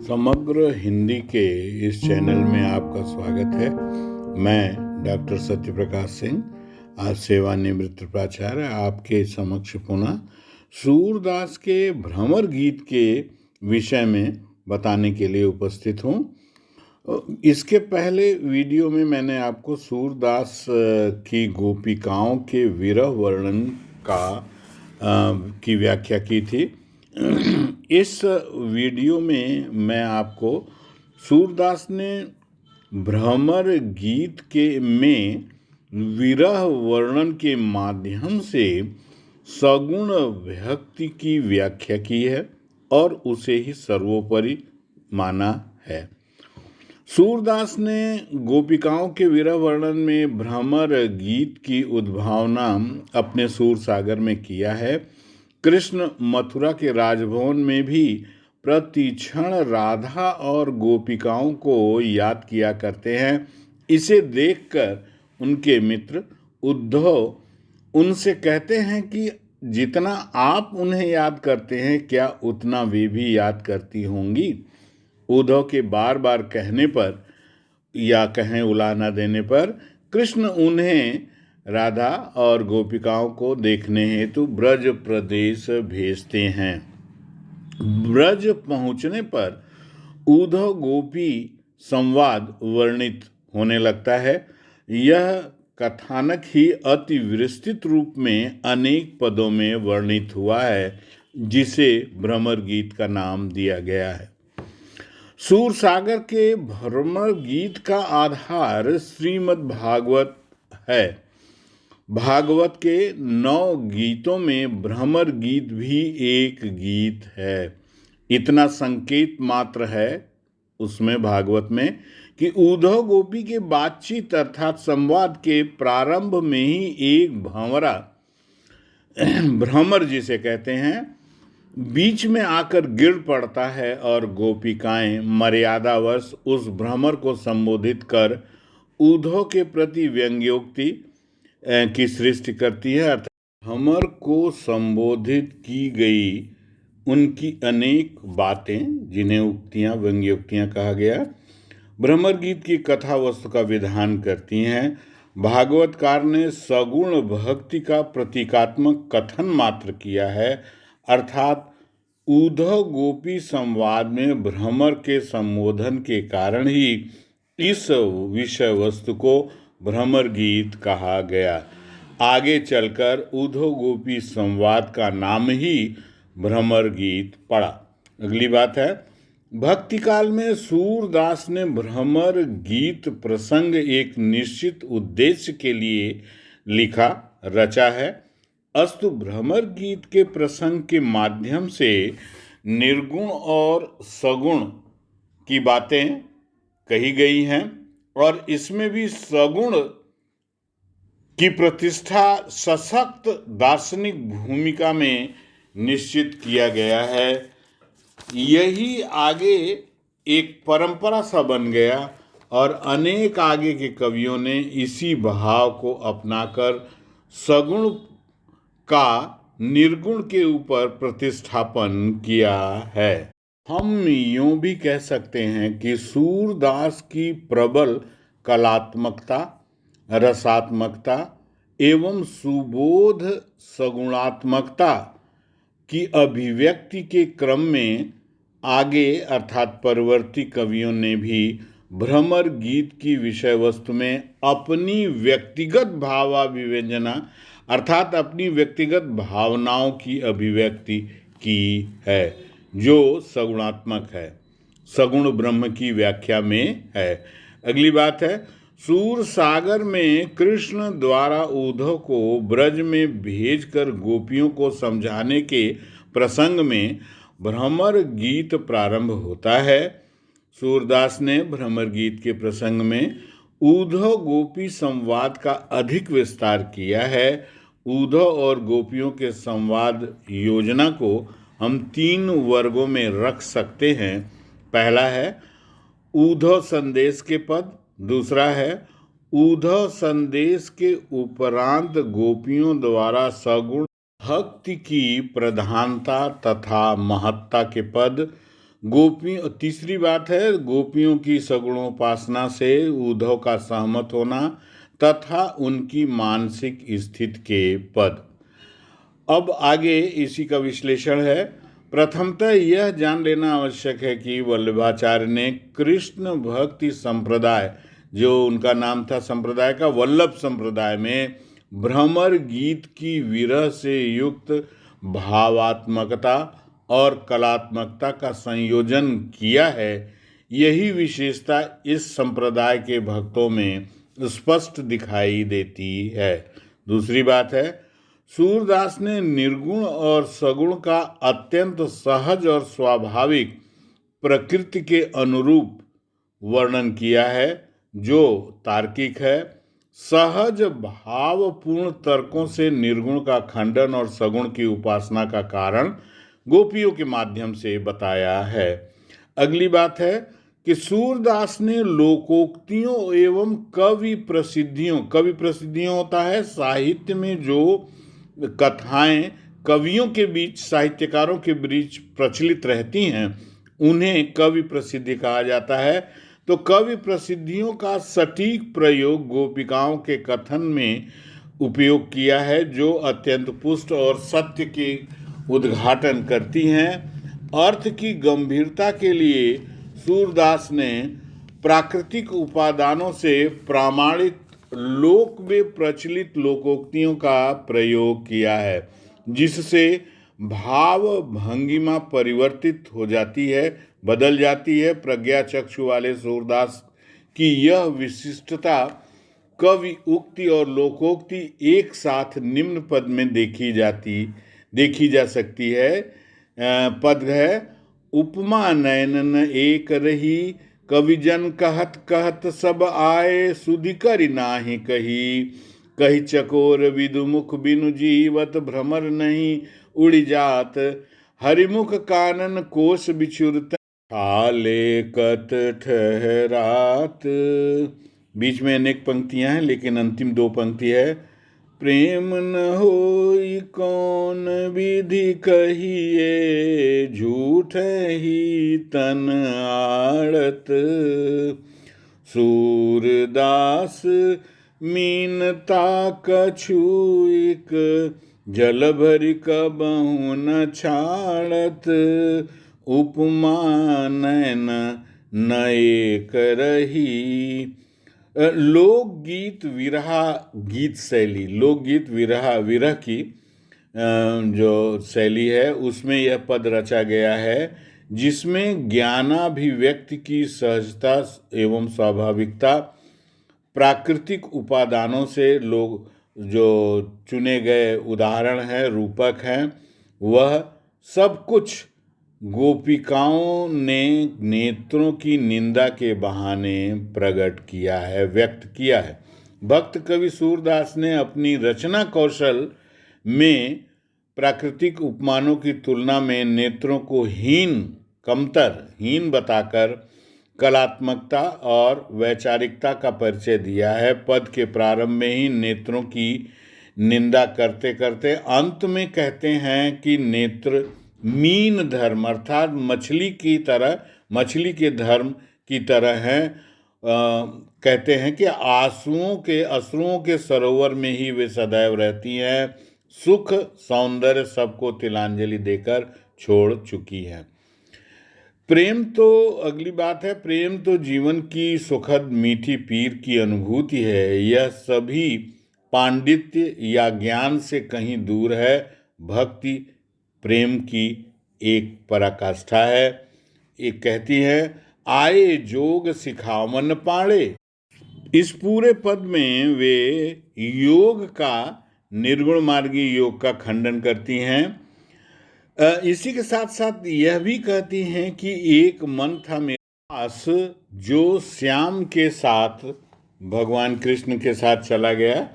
समग्र हिंदी के इस चैनल में आपका स्वागत है। मैं डॉक्टर सत्यप्रकाश सिंह आज सेवानिवृत्त प्राचार्य आपके समक्ष पुनः सूरदास के भ्रमर गीत के विषय में बताने के लिए उपस्थित हूँ। इसके पहले वीडियो में मैंने आपको सूरदास की गोपिकाओं के विरह वर्णन की व्याख्या की थी। इस वीडियो में मैं आपको सूरदास ने भ्रमर गीत में विरह वर्णन के माध्यम से सगुण विभक्ति की व्याख्या की है और उसे ही सर्वोपरि माना है। सूरदास ने गोपिकाओं के विरह वर्णन में भ्रमर गीत की उद्भावना अपने सूर सागर में किया है। कृष्ण मथुरा के राजभवन में भी प्रतिक्षण राधा और गोपिकाओं को याद किया करते हैं। इसे देखकर उनके मित्र उद्धव उनसे कहते हैं कि जितना आप उन्हें याद करते हैं क्या उतना वे भी याद करती होंगी। उद्धव के बार बार कहने पर या कहें उला न देने पर कृष्ण उन्हें राधा और गोपिकाओं को देखने हेतु ब्रज प्रदेश भेजते हैं। ब्रज पहुंचने पर उद्धव गोपी संवाद वर्णित होने लगता है। यह कथानक ही अति विस्तृत रूप में अनेक पदों में वर्णित हुआ है, जिसे भ्रमर गीत का नाम दिया गया है। सूरसागर के भ्रमर गीत का आधार श्रीमद् भागवत है। भागवत के 9 गीतों में भ्रमर गीत भी एक गीत है। इतना संकेत मात्र है उसमें भागवत में कि उद्धव गोपी के बातचीत अर्थात संवाद के प्रारंभ में ही एक भंवरा भ्रमर जिसे कहते हैं बीच में आकर गिर पड़ता है और गोपिकाएं मर्यादावश उस भ्रमर को संबोधित कर उद्धव के प्रति व्यंग्योक्ति की सृष्टि करती है। अर्थात भ्रमर को संबोधित की गई उनकी अनेक बातें, जिन्हें उक्तियां व्यंग्योक्तियां कहा गया, भ्रमर गीत की कथा वस्तु का विधान करती हैं। भागवतकार ने सगुण भक्ति का प्रतीकात्मक कथन मात्र किया है, अर्थात उद्धव गोपी संवाद में भ्रमर के संबोधन के कारण ही इस विषय वस्तु को भ्रमर गीत कहा गया। आगे चलकर उद्धव गोपी संवाद का नाम ही भ्रमर गीत पड़ा। अगली बात है, भक्ति काल में सूरदास ने भ्रमर गीत प्रसंग एक निश्चित उद्देश्य के लिए लिखा रचा है। अस्तु भ्रमर गीत के प्रसंग के माध्यम से निर्गुण और सगुण की बातें कही गई हैं और इसमें भी सगुण की प्रतिष्ठा सशक्त दार्शनिक भूमिका में निश्चित किया गया है। यही आगे एक परंपरा सा बन गया और अनेक आगे के कवियों ने इसी भाव को अपनाकर सगुण का निर्गुण के ऊपर प्रतिष्ठापन किया है। हम यूं भी कह सकते हैं कि सूरदास की प्रबल कलात्मकता, रसात्मकता एवं सुबोध सगुणात्मकता की अभिव्यक्ति के क्रम में आगे अर्थात परवर्ती कवियों ने भी भ्रमर गीत की विषय वस्तु में अपनी व्यक्तिगत भावाभिव्यंजना अर्थात अपनी व्यक्तिगत भावनाओं की अभिव्यक्ति की है, जो सगुणात्मक है, सगुण ब्रह्म की व्याख्या में है। अगली बात है, सूरसागर में कृष्ण द्वारा उद्धव को ब्रज में भेजकर गोपियों को समझाने के प्रसंग में भ्रमर गीत प्रारंभ होता है। सूरदास ने भ्रमर गीत के प्रसंग में उद्धव गोपी संवाद का अधिक विस्तार किया है। उद्धव और गोपियों के संवाद योजना को हम 3 वर्गों में रख सकते हैं। पहला है उद्धव संदेश के पद, दूसरा है उद्धव संदेश के उपरांत गोपियों द्वारा सगुण भक्ति की प्रधानता तथा महत्ता के पद, तीसरी बात है गोपियों की सगुणोपासना से उद्धव का सहमत होना तथा उनकी मानसिक स्थिति के पद। अब आगे इसी का विश्लेषण है। प्रथमतः यह जान लेना आवश्यक है कि वल्लभाचार्य ने कृष्ण भक्ति संप्रदाय, जो उनका नाम था संप्रदाय का वल्लभ संप्रदाय, में भ्रमर गीत की विरह से युक्त भावात्मकता और कलात्मकता का संयोजन किया है। यही विशेषता इस संप्रदाय के भक्तों में स्पष्ट दिखाई देती है। दूसरी बात है, सूरदास ने निर्गुण और सगुण का अत्यंत सहज और स्वाभाविक प्रकृति के अनुरूप वर्णन किया है, जो तार्किक है। सहज भावपूर्ण तर्कों से निर्गुण का खंडन और सगुण की उपासना का कारण गोपियों के माध्यम से बताया है। अगली बात है कि सूरदास ने लोकोक्तियों एवं कवि प्रसिद्धियों होता है साहित्य में जो कथाएं कवियों के बीच, साहित्यकारों के बीच प्रचलित रहती हैं, उन्हें कवि प्रसिद्धि कहा जाता है। तो कवि प्रसिद्धियों का सटीक प्रयोग गोपिकाओं के कथन में उपयोग किया है, जो अत्यंत पुष्ट और सत्य के उद्घाटन करती हैं। अर्थ की गंभीरता के लिए सूरदास ने प्राकृतिक उपादानों से प्रमाणित लोक में प्रचलित लोकोक्तियों का प्रयोग किया है, जिससे भाव भंगिमा परिवर्तित हो जाती है, बदल जाती है। प्रज्ञा चक्षु वाले सूरदास की यह विशिष्टता कवि उक्ति और लोकोक्ति एक साथ निम्न पद में देखी जा सकती है। पद है, उपमा नयन एक रही, कविजन कहत कहत सब आए, सुधि करि नाहि कही, कही चकोर विदुमुख बिनु जीवत, भ्रमर नहीं उड़ जात, हरिमुख कानन कोश बिछुरत, हाले कत ठहरात। बीच में अनेक पंक्तियां हैं, लेकिन अंतिम दो पंक्ति है, प्रेम न होई कौन विधि कहिए, झूठ ही तन आड़त, सूरदास मीनता कछुइक, जल भरि कबहु न छाड़त, उपमा नयन न एक रही। लोकगीत विरह की जो शैली है, उसमें यह पद रचा गया है, जिसमें ज्ञानाभिव्यक्ति की सहजता एवं स्वाभाविकता, प्राकृतिक उपादानों से लोग जो चुने गए उदाहरण हैं, रूपक हैं, वह सब कुछ गोपिकाओं ने नेत्रों की निंदा के बहाने प्रकट किया है, व्यक्त किया है। भक्त कवि सूरदास ने अपनी रचना कौशल में प्राकृतिक उपमानों की तुलना में नेत्रों को हीन बताकर कलात्मकता और वैचारिकता का परिचय दिया है। पद के प्रारंभ में ही नेत्रों की निंदा करते करते अंत में कहते हैं कि नेत्र मीन धर्म अर्थात मछली के धर्म की तरह हैं। कहते हैं कि अश्रुओं के सरोवर में ही वे सदैव रहती हैं, सुख सौंदर्य सबको तिलांजलि देकर छोड़ चुकी हैं। प्रेम तो अगली बात है, प्रेम तो जीवन की सुखद मीठी पीर की अनुभूति है। यह सभी पांडित्य या ज्ञान से कहीं दूर है। भक्ति प्रेम की एक पराकाष्ठा है। एक कहती है, आए जोग सिखावन पाड़े। इस पूरे पद में वे योग का, निर्गुण मार्गी योग का खंडन करती हैं। इसी के साथ साथ यह भी कहती हैं कि एक मन था मेरे पास जो श्याम के साथ, भगवान कृष्ण के साथ चला गया।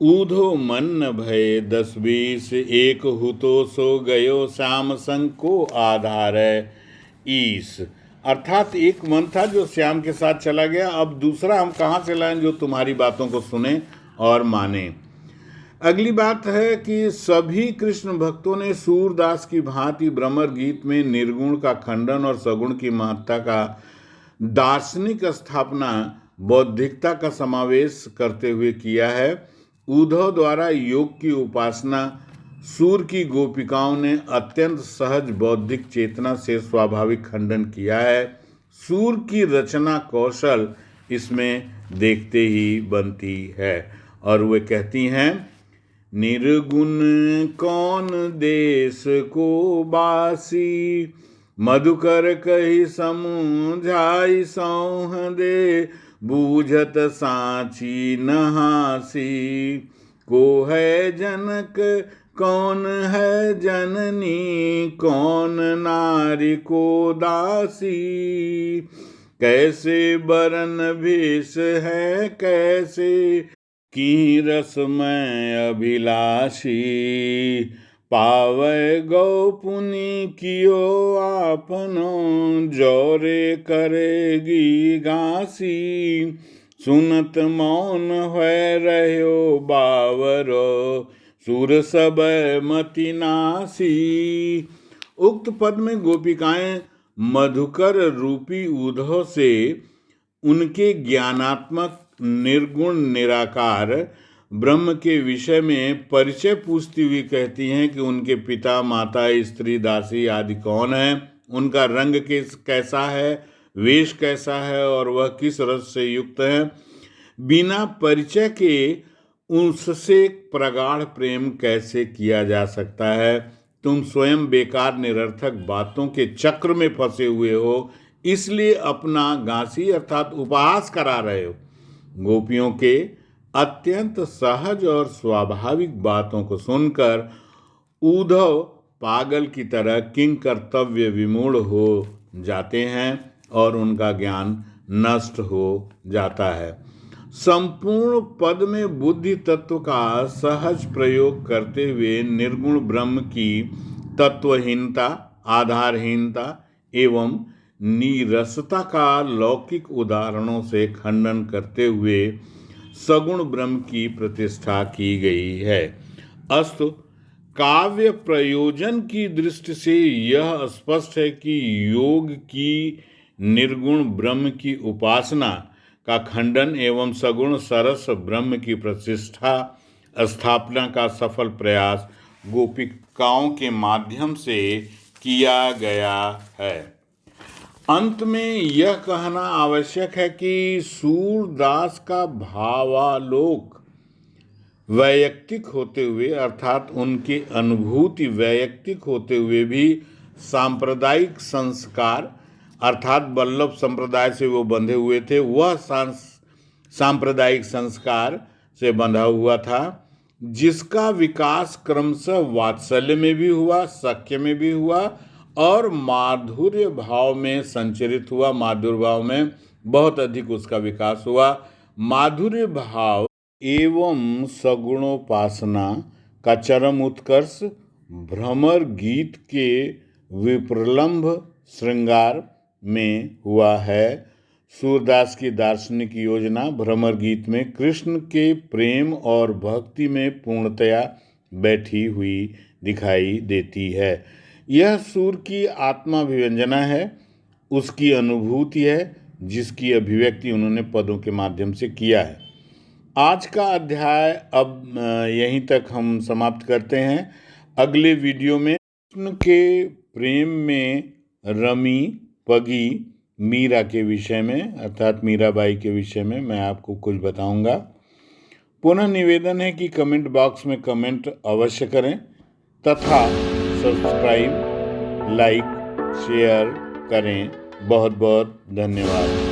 ऊधो मन न भय 10-20, एक हुतो सो गयो, श्याम संग को आधार ईस। अर्थात एक मन था जो श्याम के साथ चला गया, अब दूसरा हम कहाँ से लाएं जो तुम्हारी बातों को सुने और माने। अगली बात है कि सभी कृष्ण भक्तों ने सूरदास की भांति भ्रमर गीत में निर्गुण का खंडन और सगुण की महत्ता का दार्शनिक स्थापना बौद्धिकता का समावेश करते हुए किया है। उद्धव द्वारा योग की उपासना सूर की गोपिकाओं ने अत्यंत सहज बौद्धिक चेतना से स्वाभाविक खंडन किया है। सूर की रचना कौशल इसमें देखते ही बनती है। और वे कहती हैं, निर्गुण कौन देश को बासी, मधुकर कही समुझाई सौह दे, बूझत साची नहासी, को है जनक कौन है जननी, कौन नारी को दासी, कैसे बरन भेष है कैसे की रसमय अभिलाषी, पावै गौ पुनि कियो आपनो, जोरे करेगी घासी, सुनत मौन है रह्यो बावरो, सुर सब मति नासी। उक्त पद में गोपिकाएं मधुकर रूपी उद्धव से उनके ज्ञानात्मक निर्गुण निराकार ब्रह्म के विषय में परिचय पूछती हुई कहती हैं कि उनके पिता माता स्त्री दासी आदि कौन है, उनका रंग कैसा है, वेश कैसा है और वह किस रस से युक्त है। बिना परिचय के उससे प्रगाढ़ प्रेम कैसे किया जा सकता है। तुम स्वयं बेकार निरर्थक बातों के चक्र में फंसे हुए हो, इसलिए अपना घासी अर्थात उपहास करा रहे हो। गोपियों के अत्यंत सहज और स्वाभाविक बातों को सुनकर उद्धव पागल की तरह किंग कर्तव्य विमूढ़ हो जाते हैं और उनका ज्ञान नष्ट हो जाता है। संपूर्ण पद में बुद्धि तत्व का सहज प्रयोग करते हुए निर्गुण ब्रह्म की तत्वहीनता, आधारहीनता एवं नीरसता का लौकिक उदाहरणों से खंडन करते हुए सगुण ब्रह्म की प्रतिष्ठा की गई है। अस्तु काव्य प्रयोजन की दृष्टि से यह स्पष्ट है कि योग की निर्गुण ब्रह्म की उपासना का खंडन एवं सगुण सरस ब्रह्म की प्रतिष्ठा स्थापना का सफल प्रयास गोपिकाओं के माध्यम से किया गया है। अंत में यह कहना आवश्यक है कि सूरदास का भावालोक वैयक्तिक होते हुए अर्थात उनकी अनुभूति वैयक्तिक होते हुए भी सांप्रदायिक संस्कार अर्थात वल्लभ संप्रदाय से वो बंधे हुए थे, वह सांप्रदायिक संस्कार से बंधा हुआ था, जिसका विकास क्रमशः वात्सल्य में भी हुआ, सख्य में भी हुआ और माधुर्य भाव में संचरित हुआ। माधुर्य भाव में बहुत अधिक उसका विकास हुआ। माधुर्य भाव एवं सगुणोपासना का चरम उत्कर्ष भ्रमर गीत के विप्रलंभ श्रृंगार में हुआ है। सूरदास की दार्शनिक योजना भ्रमर गीत में कृष्ण के प्रेम और भक्ति में पूर्णतया बैठी हुई दिखाई देती है। यह सूर की आत्माभिव्यंजना है, उसकी अनुभूति है, जिसकी अभिव्यक्ति उन्होंने पदों के माध्यम से किया है। आज का अध्याय अब यहीं तक हम समाप्त करते हैं। अगले वीडियो में कृष्ण के प्रेम में रमी पगी मीरा के विषय में अर्थात मीराबाई के विषय में मैं आपको कुछ बताऊंगा। पुनः निवेदन है कि कमेंट बॉक्स में कमेंट अवश्य करें तथा सब्सक्राइब, लाइक, शेयर करें। बहुत बहुत धन्यवाद।